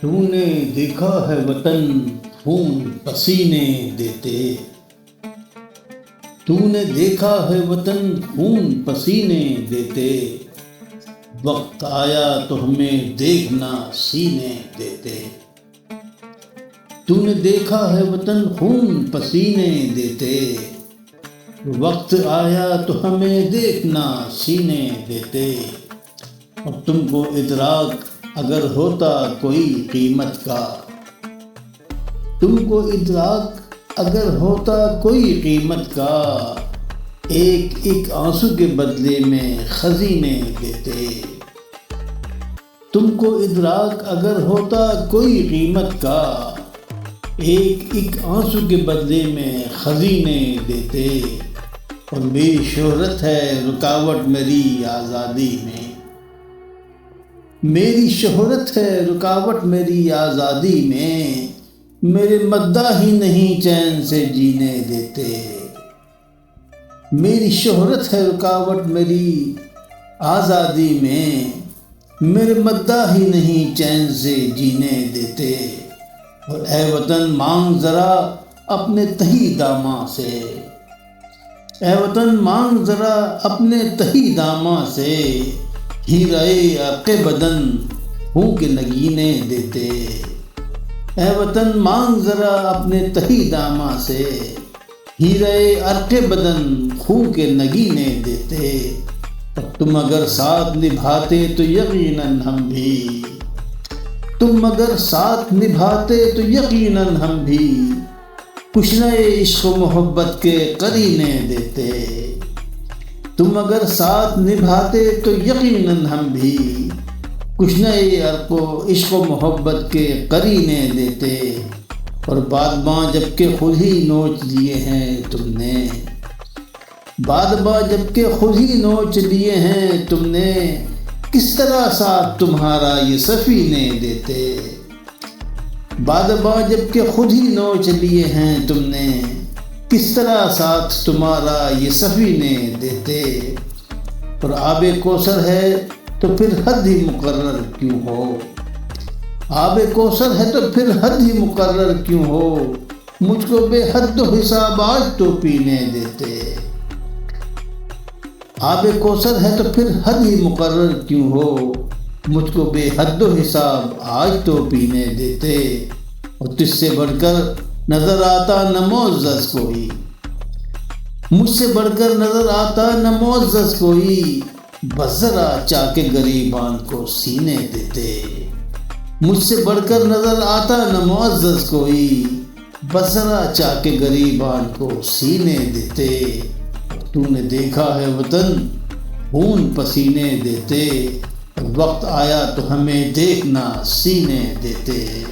تو نے دیکھا ہے وطن خون پسینے دیتے، تو نے دیکھا ہے وطن خون پسینے دیتے، وقت آیا تو ہمیں دیکھنا سینے دیتے۔ تو نے دیکھا ہے وطن خون پسینے دیتے، وقت آیا تو ہمیں دیکھنا سینے دیتے۔ اور تم کو ادراک اگر ہوتا کوئی قیمت کا، تم کو ادراک اگر ہوتا کوئی قیمت کا، ایک ایک آنسو کے بدلے میں خزینے دیتے۔ تم کو ادراک اگر ہوتا کوئی قیمت کا، ایک ایک آنسو کے بدلے میں خزینے دیتے۔ اور میری شہرت ہے رکاوٹ میری آزادی میں، میری شہرت ہے رکاوٹ میری آزادی میں، میرے مداح ہی نہیں چین سے جینے دیتے۔ میری شہرت ہے رکاوٹ میری آزادی میں، میرے مداح ہی نہیں چین سے جینے دیتے۔ اور اے وطن مانگ ذرا اپنے تہی داماں سے، اے وطن مانگ ذرا اپنے تہی داماں سے، ہیرے عرق بدن خون کے نگینے دیتے۔ اے وطن مانگ ذرا اپنے تہی داماں سے، ہیرے عرق بدن خون کے نگینے دیتے۔ اور تم اگر ساتھ نبھاتے تو یقیناً ہم بھی، تم اگر ساتھ نبھاتے تو یقیناً ہم بھی، کچھ نئے عشق و محبت کے قرینے دیتے۔ تم اگر ساتھ نبھاتے تو یقیناً ہم بھی، کچھ نئے عشق و محبت کے قرینے دیتے۔ اور بادباں جب کہ خود ہی نوچ لیے ہیں تم نے، بادباں جب کہ خود ہی نوچ لیے ہیں تم نے، کس طرح ساتھ تمہارا یہ سفینے دیتے۔ بادباں جب کہ خود ہی نوچ لیے ہیں تم نے، کس طرح ساتھ تمہارا یہ سفینے دیتے۔ اور آب کوثر ہے تو پھر حد ہی مقرر کیوں ہو، آب کوثر ہے تو پھر حد ہی مقرر کیوں ہو، مجھ کو بے حد و حساب آج تو پینے دیتے۔ آب کوثر ہے تو پھر حد ہی مقرر کیوں ہو، مجھ کو بے حد و حساب آج تو پینے دیتے۔ اور تجھ سے بڑھ کر نظر آتا نہ معزز کوئی، مجھ سے بڑھ کر نظر آتا نہ معزز کوئی، بس ذرا چاک گریبان کو سینے دیتے۔ مجھ سے بڑھ کر نظر آتا نہ معزز کوئی، بس ذرا چاک گریبان کو سینے دیتے۔ تو نے دیکھا ہے وطن خون پسینے دیتے، وقت آیا تو ہمیں دیکھنا سینے دیتے۔